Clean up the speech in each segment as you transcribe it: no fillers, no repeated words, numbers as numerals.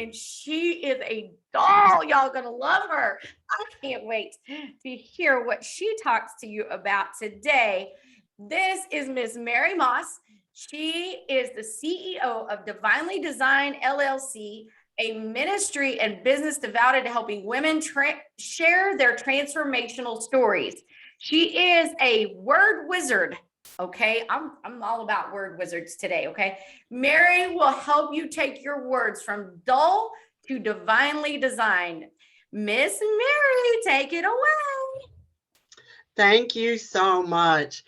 and she is a doll. Y'all gonna love her. I can't wait to hear what she talks to you about today. This is Miss Mary Moss. She is the CEO of Divinely Designed LLC, a ministry and business devoted to helping women share their transformational stories. She is a word wizard. Okay, I'm all about word wizards today. Okay, Mary will help you take your words from dull to divinely designed. Miss Mary, take it away. Thank you so much.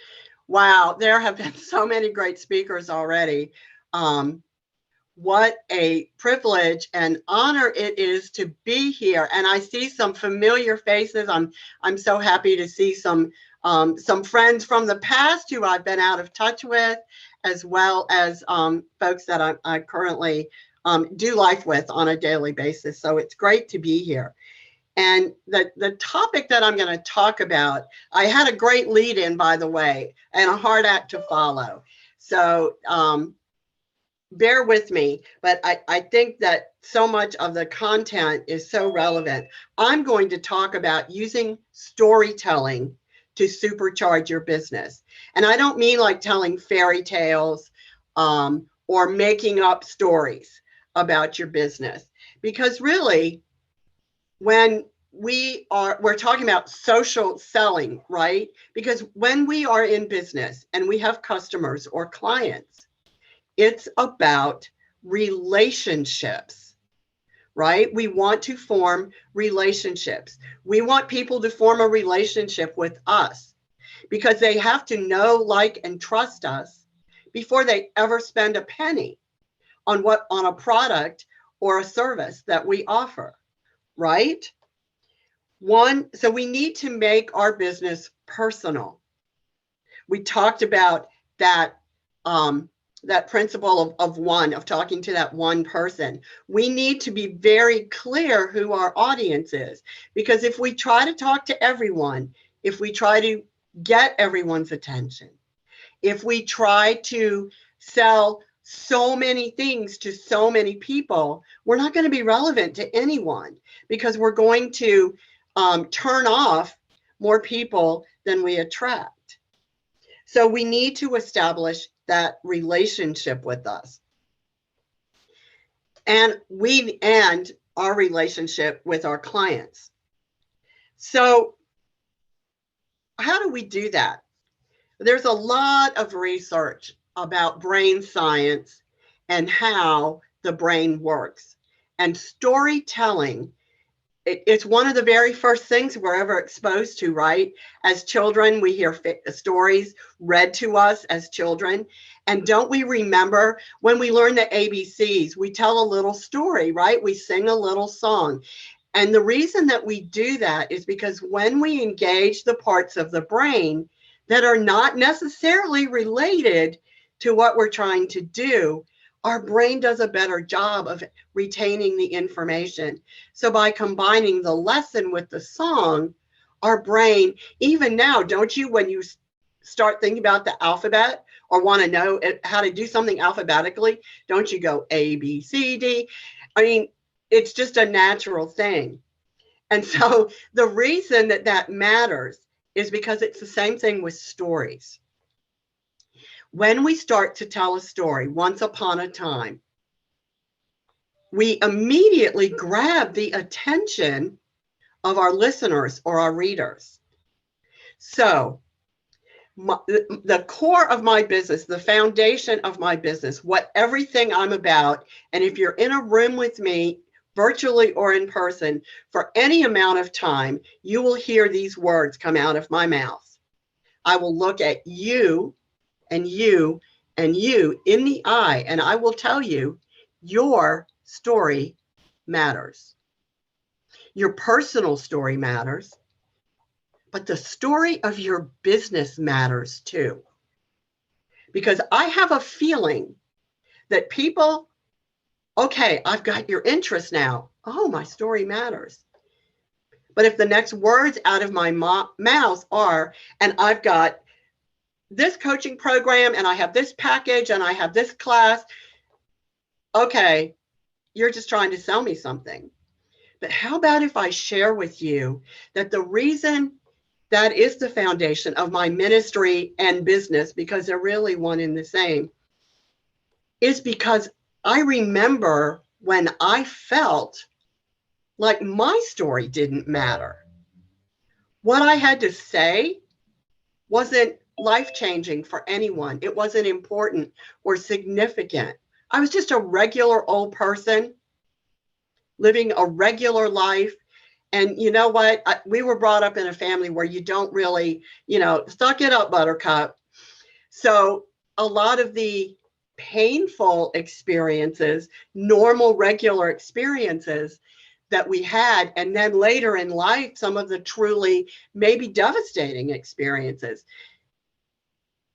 Wow, there have been so many great speakers already. What a privilege and honor it is to be here. And I see some familiar faces. I'm so happy to see some friends from the past who I've been out of touch with, as well as folks that I currently do life with on a daily basis. So it's great to be here. And the topic that I'm going to talk about, I had a great lead in, by the way, and a hard act to follow. So bear with me, but I think that so much of the content is so relevant. I'm going to talk about using storytelling to supercharge your business. And I don't mean like telling fairy tales or making up stories about your business, because really, when we're talking about social selling, right? Because when we are in business and we have customers or clients, it's about relationships, right? We want to form relationships. We want people to form a relationship with us because they have to know, like, and trust us before they ever spend a penny on a product or a service that we offer, right? So we need to make our business personal. We talked about that principle of talking to that one person. We need to be very clear who our audience is, because if we try to talk to everyone, if we try to get everyone's attention, if we try to sell so many things to so many people, we're not going to be relevant to anyone, because we're going to turn off more people than we attract. So we need to establish that relationship with us, and our relationship with our clients. So how do we do that? There's a lot of research about brain science and how the brain works, and storytelling. It's one of the very first things we're ever exposed to, right? As children, we hear stories read to us as children. And don't we remember when we learn the ABCs, we tell a little story, right? We sing a little song. And the reason that we do that is because when we engage the parts of the brain that are not necessarily related to what we're trying to do, our brain does a better job of retaining the information. So by combining the lesson with the song, our brain, even now, don't you, when you start thinking about the alphabet or want to know how to do something alphabetically, don't you go A, B, C, D? I mean, it's just a natural thing. And so the reason that matters is because it's the same thing with stories. When we start to tell a story, once upon a time, we immediately grab the attention of our listeners or our readers. So the core of my business, the foundation of my business, everything I'm about, and if you're in a room with me, virtually or in person, for any amount of time, you will hear these words come out of my mouth. I will look at you and you and you in the eye, and I will tell you, your story matters. Your personal story matters, but the story of your business matters too. Because I have a feeling that people, okay, I've got your interest now. Oh, my story matters. But if the next words out of my mouth are, and I've got this coaching program, and I have this package, and I have this class, okay, you're just trying to sell me something. But how about if I share with you that the reason that is the foundation of my ministry and business, because they're really one and the same, is because I remember when I felt like my story didn't matter. What I had to say wasn't life-changing for anyone. It wasn't important or significant. I was just a regular old person living a regular life. And you know what? We were brought up in a family where you don't really, suck it up, buttercup. So a lot of the painful experiences, normal, regular experiences that we had, and then later in life, some of the truly maybe devastating experiences,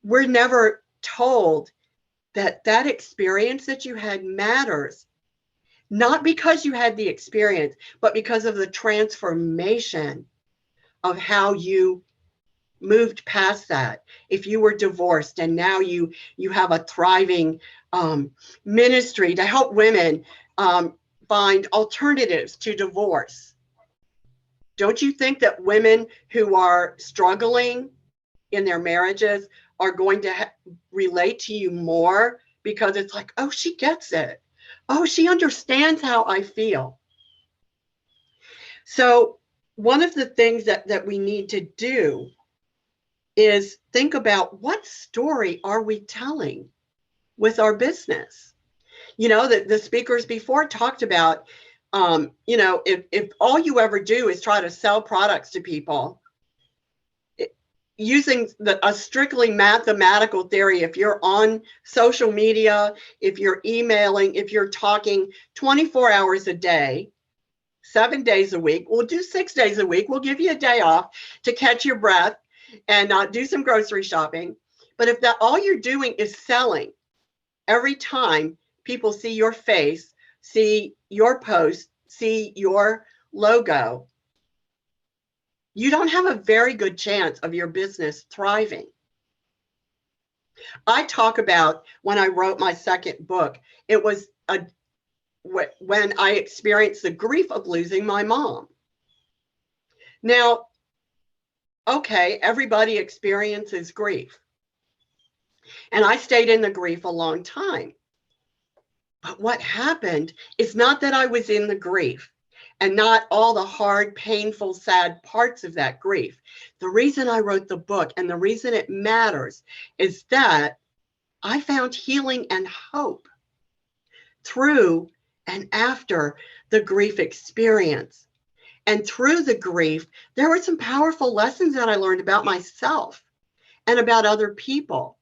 we're never told that that experience that you had matters, not because you had the experience, but because of the transformation of how you moved past that. If you were divorced and now you have a thriving ministry to help women find alternatives to divorce, don't you think that women who are struggling in their marriages are going to relate to you more, because it's like, oh, she gets it. Oh, she understands how I feel. So one of the things that we need to do is think about, what story are we telling with our business? The speakers before talked about, if all you ever do is try to sell products to people, using a strictly mathematical theory, if you're on social media, if you're emailing, if you're talking 24 hours a day, 7 days a week, we'll do 6 days a week, we'll give you a day off to catch your breath and do some grocery shopping. But if that all you're doing is selling, every time people see your face, see your post, see your logo, you don't have a very good chance of your business thriving. I talk about when I wrote my second book, it was when I experienced the grief of losing my mom. Now, okay, everybody experiences grief. And I stayed in the grief a long time. But what happened is not that I was in the grief and not all the hard, painful, sad parts of that grief. The reason I wrote the book and the reason it matters is that I found healing and hope through and after the grief experience. And through the grief, there were some powerful lessons that I learned about myself and about other people.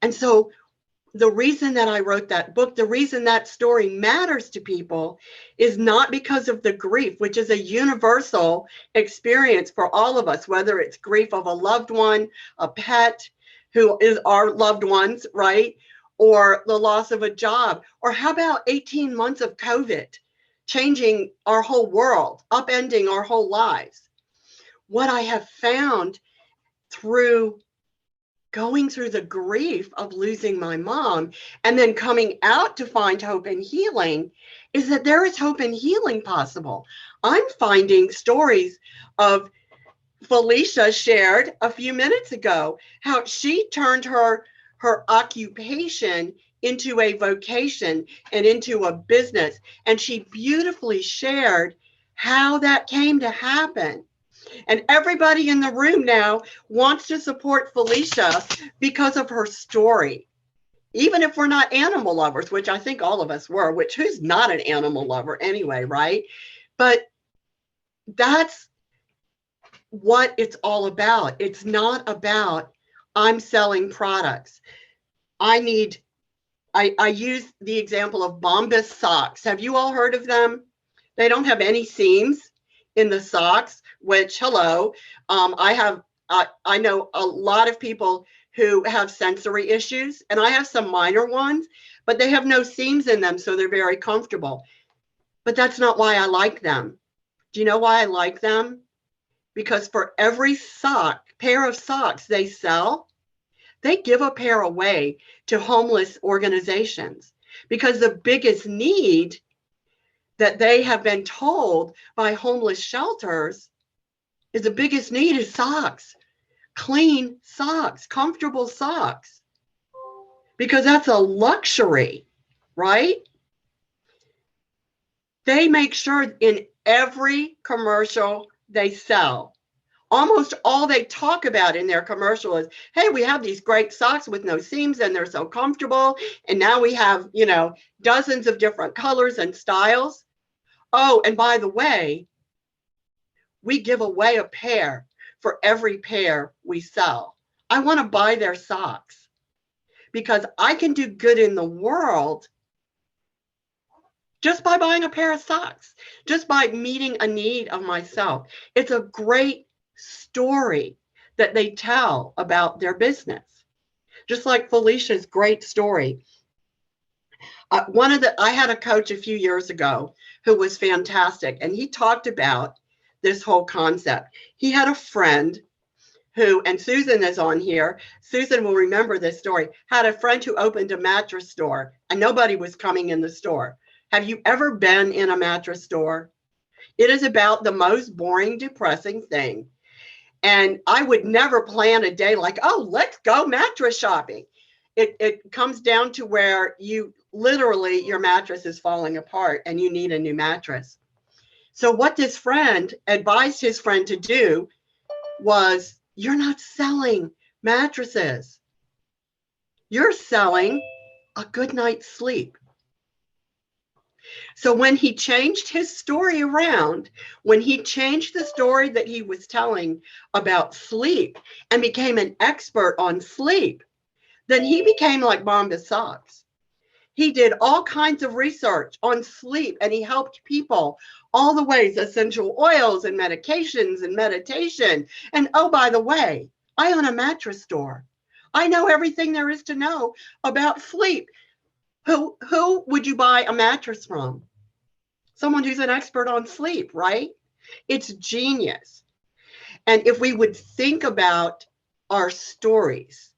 And so the reason that I wrote that book, the reason that story matters to people, is not because of the grief, which is a universal experience for all of us, whether it's grief of a loved one, a pet who is our loved ones, right? Or the loss of a job. Or how about 18 months of COVID, changing our whole world, upending our whole lives? What I have found through going through the grief of losing my mom and then coming out to find hope and healing is that there is hope and healing possible. I'm finding stories of Felicia shared a few minutes ago, how she turned her occupation into a vocation and into a business. And she beautifully shared how that came to happen. And everybody in the room now wants to support Felicia because of her story. Even if we're not animal lovers, which I think all of us were, which who's not an animal lover anyway, right? But that's what it's all about. It's not about, I'm selling products. I use the example of Bombas socks. Have you all heard of them? They don't have any seams in the socks, which, hello, I know a lot of people who have sensory issues, and I have some minor ones, but they have no seams in them, so they're very comfortable. But that's not why I like them. Do you know why I like them? Because for every pair of socks they sell, they give a pair away to homeless organizations. because the biggest need that they have been told by homeless shelters is the biggest need is socks, clean socks, comfortable socks, because that's a luxury, right? They make sure in every commercial they sell, almost all they talk about in their commercial is, hey, we have these great socks with no seams and they're so comfortable. And now we have, dozens of different colors and styles. Oh, and by the way, we give away a pair for every pair we sell. I want to buy their socks because I can do good in the world just by buying a pair of socks, just by meeting a need of myself. It's a great story that they tell about their business. Just like Felicia's great story. I had a coach a few years ago who was fantastic, and he talked about this whole concept. He had a friend who, and Susan is on here, Susan will remember this story, had a friend who opened a mattress store and nobody was coming in the store. Have you ever been in a mattress store? It is about the most boring, depressing thing. And I would never plan a day like, oh, let's go mattress shopping. It comes down to where you literally, your mattress is falling apart and you need a new mattress. So what this friend advised his friend to do was, you're not selling mattresses. You're selling a good night's sleep. So when he changed his story around, when he changed the story that he was telling about sleep and became an expert on sleep, then he became like Bombas Socks. He did all kinds of research on sleep and he helped people all the ways, essential oils and medications and meditation. And oh, by the way, I own a mattress store. I know everything there is to know about sleep. Who would you buy a mattress from? Someone who's an expert on sleep, right? It's genius. And if we would think about our stories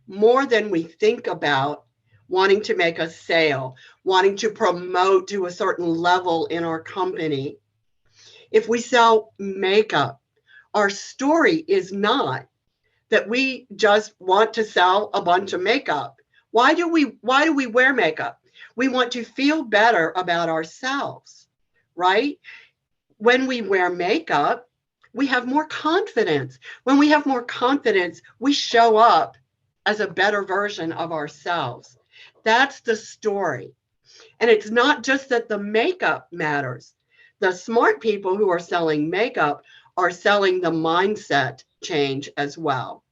more than we think about wanting to make a sale, wanting to promote to a certain level in our company, if we sell makeup, our story is not that we just want to sell a bunch of makeup. Why do we wear makeup? We want to feel better about ourselves, right? When we wear makeup, we have more confidence. When we have more confidence, we show up as a better version of ourselves. That's the story. And it's not just that the makeup matters. The smart people who are selling makeup are selling the mindset change as well.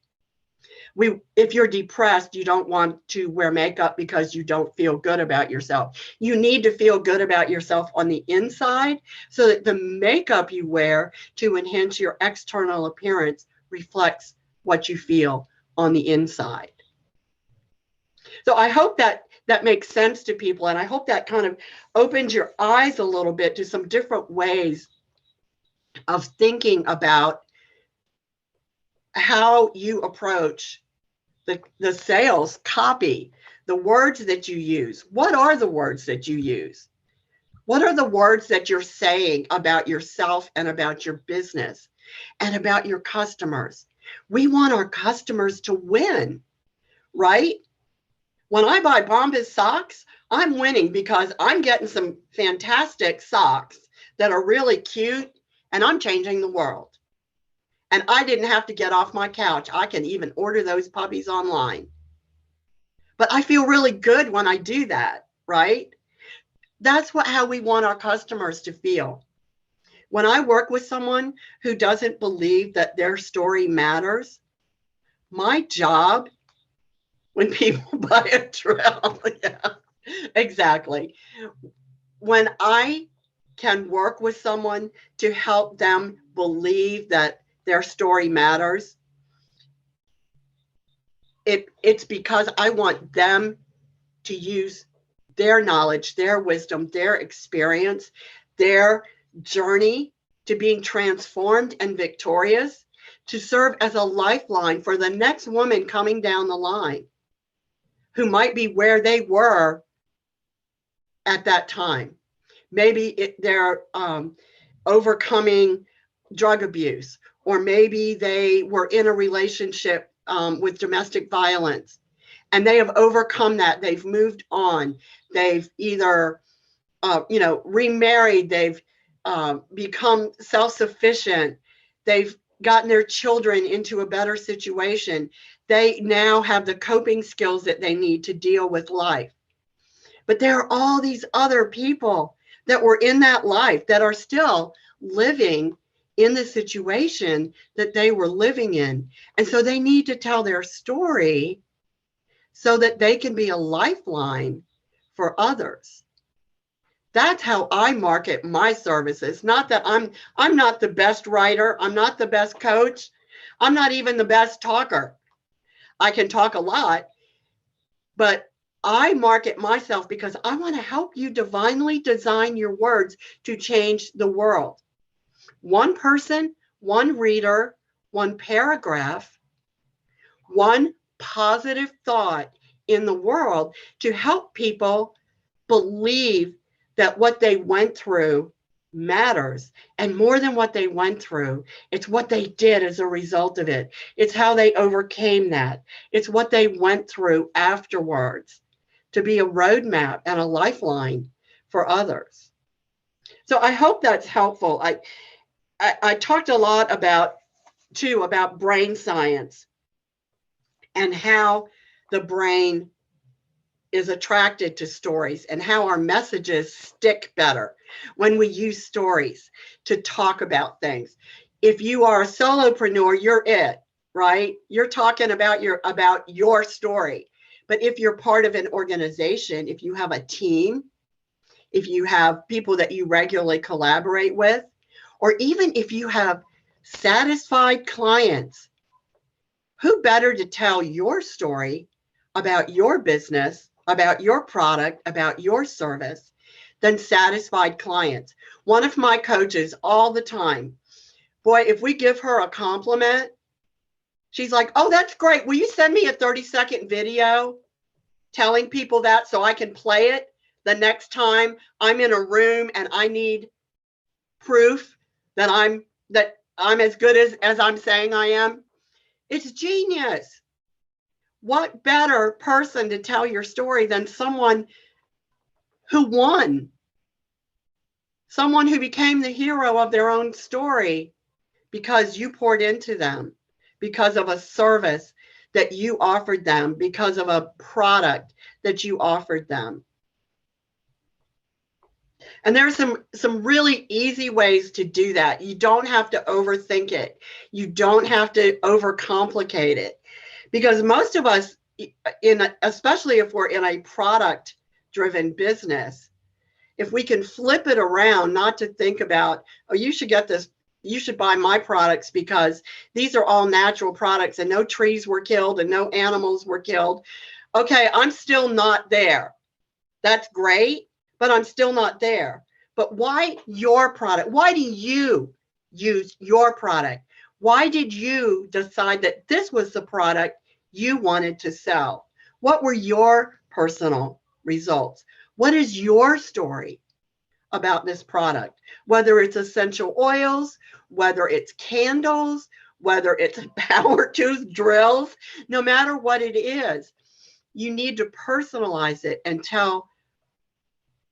If you're depressed, you don't want to wear makeup because you don't feel good about yourself. You need to feel good about yourself on the inside so that the makeup you wear to enhance your external appearance reflects what you feel on the inside. So I hope that makes sense to people. And I hope that kind of opens your eyes a little bit to some different ways of thinking about how you approach the sales copy, the words that you use. What are the words that you use? What are the words that you're saying about yourself and about your business and about your customers? We want our customers to win, right? When I buy Bombas socks, I'm winning because I'm getting some fantastic socks that are really cute and I'm changing the world. And I didn't have to get off my couch. I can even order those puppies online. But I feel really good when I do that, right? That's how we want our customers to feel. When I work with someone who doesn't believe that their story matters, my job, when people buy a drill, yeah, exactly. When I can work with someone to help them believe that their story matters, it's because I want them to use their knowledge, their wisdom, their experience, their journey to being transformed and victorious to serve as a lifeline for the next woman coming down the line who might be where they were at that time. Maybe they're overcoming drug abuse, or maybe they were in a relationship with domestic violence, and they have overcome that. They've moved on. They've either, remarried. They've become self-sufficient. They've gotten their children into a better situation. They now have the coping skills that they need to deal with life. But there are all these other people that were in that life that are still living in the situation that they were living in. And so they need to tell their story so that they can be a lifeline for others. That's how I market my services. Not that I'm not the best writer, I'm not the best coach, I'm not even the best talker. I can talk a lot, but I market myself because I want to help you divinely design your words to change the world. One person, one reader, one paragraph, one positive thought in the world to help people believe that what they went through matters. And more than what they went through, it's what they did as a result of it. It's how they overcame that. It's what they went through afterwards to be a roadmap and a lifeline for others. So I hope that's helpful. I talked a lot about brain science and how the brain is attracted to stories and how our messages stick better when we use stories to talk about things. If you are a solopreneur, you're it, right? You're talking about your story. But if you're part of an organization, if you have a team, if you have people that you regularly collaborate with, or even if you have satisfied clients, who better to tell your story about your business, about your product, about your service than satisfied clients? One of my coaches all the time, boy, if we give her a compliment, she's like, oh, that's great. Will you send me a 30-second video telling people that so I can play it the next time I'm in a room and I need proof that I'm as good as I'm saying I am? It's genius. What better person to tell your story than someone who won, someone who became the hero of their own story because you poured into them, because of a service that you offered them, because of a product that you offered them. And there's some really easy ways to do that. You don't have to overthink it. You don't have to overcomplicate it. Because most of us, especially if we're in a product-driven business, if we can flip it around, not to think about, oh, you should get this, you should buy my products because these are all natural products and no trees were killed and no animals were killed. Okay, I'm still not there. That's great, but I'm still not there. But why your product? Why do you use your product? Why did you decide that this was the product you wanted to sell? What were your personal results? What is your story about this product? Whether it's essential oils, whether it's candles, whether it's power tooth drills, no matter what it is, you need to personalize it and tell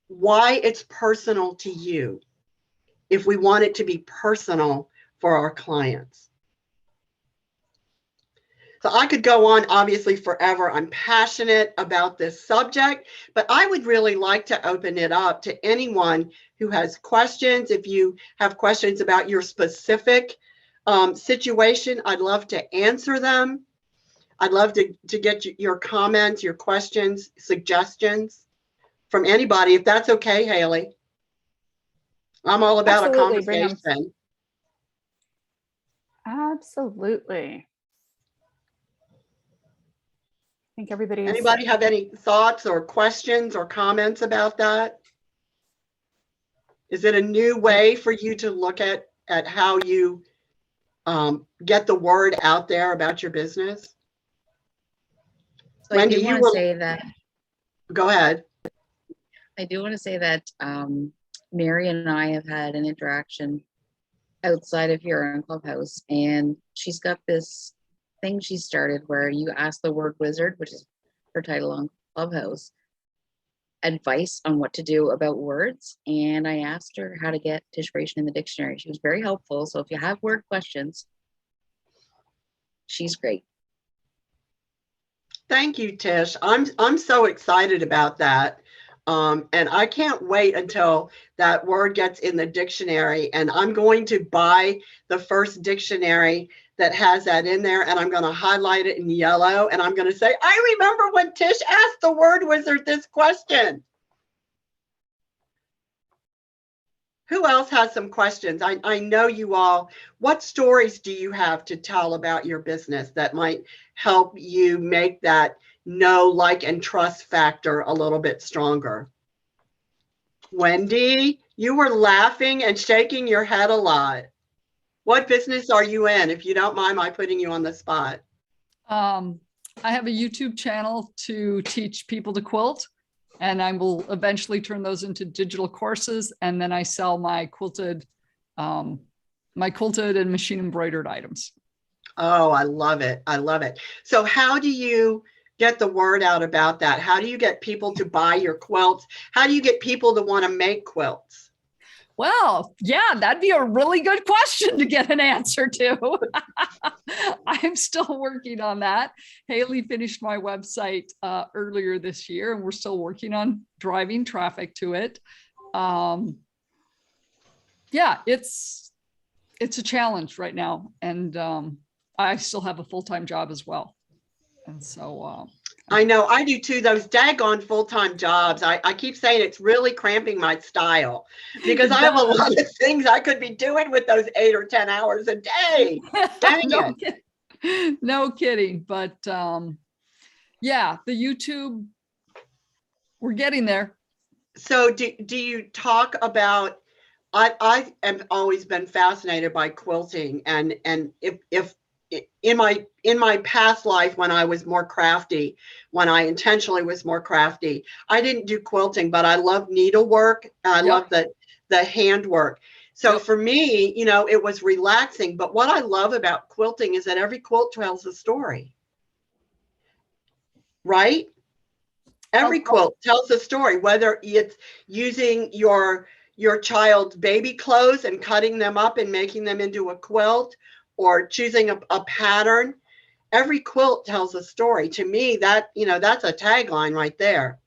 why it's personal to you if we want it to be personal for our clients. So I could go on, obviously, forever. I'm passionate about this subject, but I would really like to open it up to anyone who has questions. If you have questions about your specific situation, I'd love to answer them. I'd love to get your comments, your questions, suggestions from anybody, if that's okay, Haley. I'm all about Absolutely, a conversation. Absolutely. I think everybody's... Anybody have any thoughts or questions or comments about that? Is it a new way for you to look at how you get the word out there about your business? So Wendy, I do want to say that. Go ahead. I do want to say that Mary and I have had an interaction outside of here on Clubhouse, and she's got this thing she started where you ask the word wizard, which is her title on Clubhouse, advice on what to do about words. And I asked her how to get titration in the dictionary. She was very helpful. So if you have word questions, she's great. Thank you, Tish. I'm so excited about that. And I can't wait until that word gets in the dictionary, and I'm going to buy the first dictionary that has that in there, and I'm going to highlight it in yellow, and I'm going to say, I remember when Tish asked the word wizard this question. Who else has some questions? I know you all. What stories do you have to tell about your business that might help you make that know, like, and trust factor a little bit stronger? Wendy, you were laughing and shaking your head a lot. What business are you in? If you don't mind my putting you on the spot. I have a YouTube channel to teach people to quilt, and I will eventually turn those into digital courses. And then I sell my quilted and machine embroidered items. Oh, I love it. I love it. So how do you get the word out about that? How do you get people to buy your quilts? How do you get people to want to make quilts? Well, yeah, that'd be a really good question to get an answer to. I'm still working on that. Haley finished my website earlier this year, and we're still working on driving traffic to it. Yeah, it's a challenge right now. And I still have a full-time job as well. And so I know I do too. Those daggone full-time jobs. I keep saying it's really cramping my style because I have a lot of things I could be doing with those 8 or 10 hours a day. Dang it. No kidding. But yeah, the YouTube, we're getting there. So do you talk about, I have always been fascinated by quilting, and if in my past life, when I was more crafty, when I intentionally was more crafty, I didn't do quilting, but I love needlework. I love the handwork. So for me, it was relaxing. But what I love about quilting is that every quilt tells a story, right? Every quilt tells a story, whether it's using your child's baby clothes and cutting them up and making them into a quilt, or choosing a pattern. Every quilt tells a story. To me, that's a tagline right there.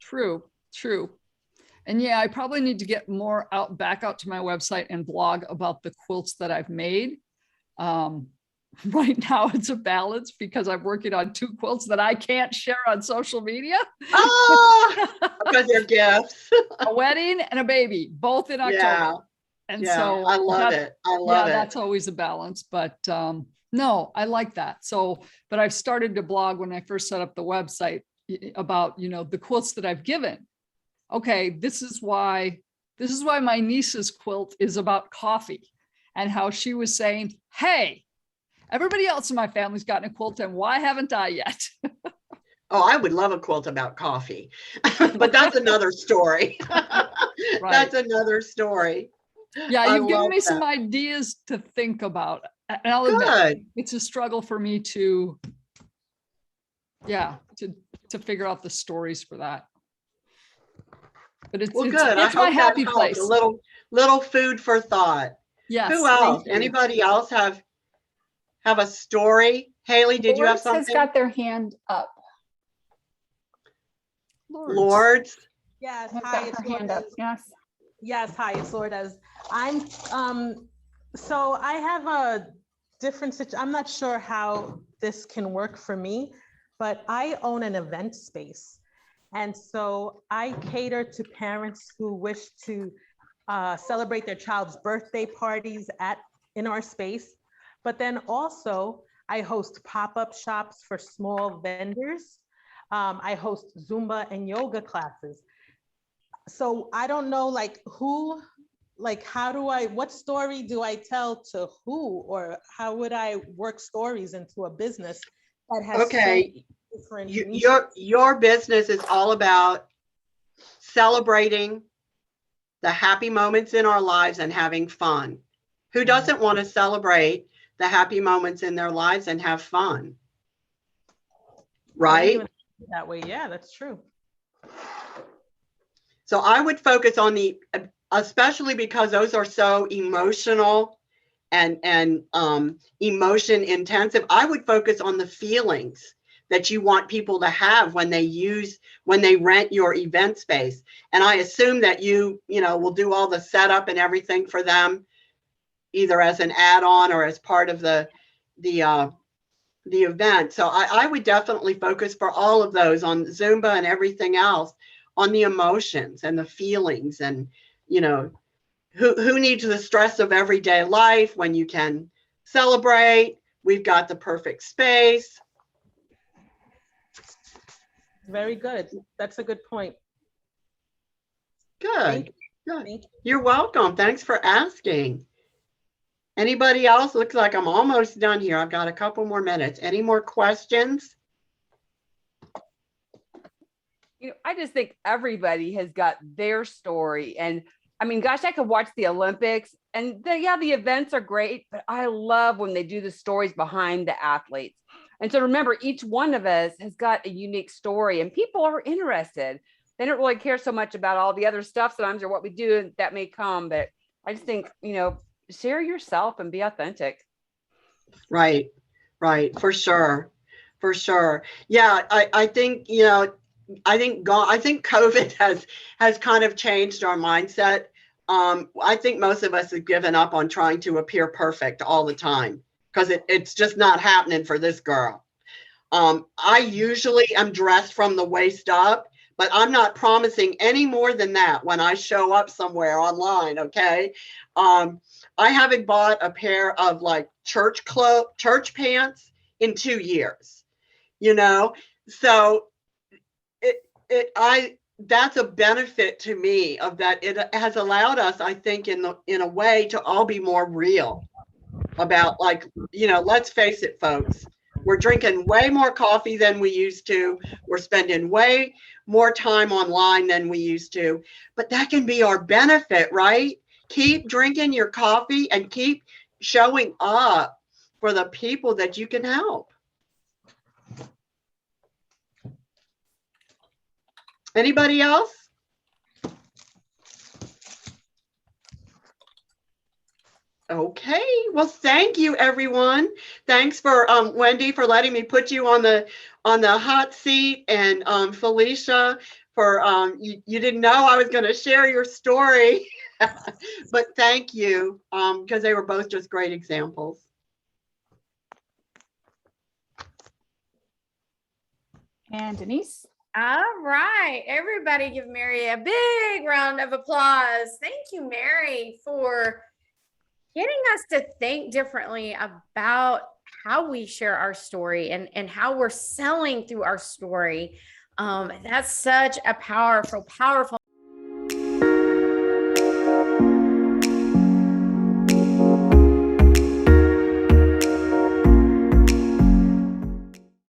True. And yeah, I probably need to get more back out to my website and blog about the quilts that I've made. Right now it's a balance because I'm working on 2 quilts that I can't share on social media. Oh, because they're gifts. A wedding and a baby, both in October. Yeah. And yeah, so I love it. I love it. That's always a balance, but no, I like that. So, but I've started to blog when I first set up the website about, the quilts that I've given. Okay, this is why my niece's quilt is about coffee, and how she was saying, hey, everybody else in my family's gotten a quilt, and why haven't I yet? Oh, I would love a quilt about coffee, but that's another story. Right. That's another story. Yeah, you've given me some ideas to think about. And I'll admit, it's a struggle for me to figure out the stories for that. But it's good. It's my happy place. A little food for thought. Yes. Who else? Anybody else have a story? Haley, did you have something? Has got their hand up. Lourdes. Yes. Hi, it's hand up. Yes. Yes. Hi, it's Lourdes. I'm so I have a different situation. I'm not sure how this can work for me, but I own an event space. And so I cater to parents who wish to celebrate their child's birthday parties in our space. But then also I host pop-up shops for small vendors. I host Zumba and yoga classes. So I don't know, what story do I tell to who, or how would I work stories into a business that has okay. so different Your business is all about celebrating the happy moments in our lives and having fun. Who doesn't want to celebrate the happy moments in their lives and have fun? Right? That way, yeah, that's true. So I would focus on especially because those are so emotional and emotion intensive. I would focus on the feelings that you want people to have when they rent your event space. And I assume that you will do all the setup and everything for them, either as an add-on or as part of the event. So I would definitely focus for all of those on Zumba and everything else, on the emotions and the feelings, and who needs the stress of everyday life when you can celebrate. We've got the perfect space. Very good. That's a good point. Good. Good. Thank you. You're welcome. Thanks for asking. Anybody else? Looks like I'm almost done here. I've got a couple more minutes. Any more questions? I just think everybody has got their story. And I mean, gosh, I could watch the Olympics and the events are great, but I love when they do the stories behind the athletes. And so remember, each one of us has got a unique story and people are interested. They don't really care so much about all the other stuff sometimes or what we do that may come, but I just think, share yourself and be authentic. Right. For sure. Yeah. I think, I think COVID has kind of changed our mindset. I think most of us have given up on trying to appear perfect all the time because it's just not happening for this girl. I usually am dressed from the waist up, but I'm not promising any more than that when I show up somewhere online. Okay. I haven't bought a pair of like church pants in 2 years, so that's a benefit to me of that. It has allowed us, I think, in a way to all be more real about, like, let's face it, folks, we're drinking way more coffee than we used to. We're spending way more time online than we used to, but that can be our benefit, right? Keep drinking your coffee and keep showing up for the people that you can help. Anybody else? Okay, well, thank you, everyone. Thanks for Wendy for letting me put you on the hot seat, and Felicia for you didn't know I was going to share your story, but thank you because they were both just great examples. And Denise? All right, everybody give Mary a big round of applause. Thank you, Mary, for getting us to think differently about how we share our story and how we're selling through our story. That's such a powerful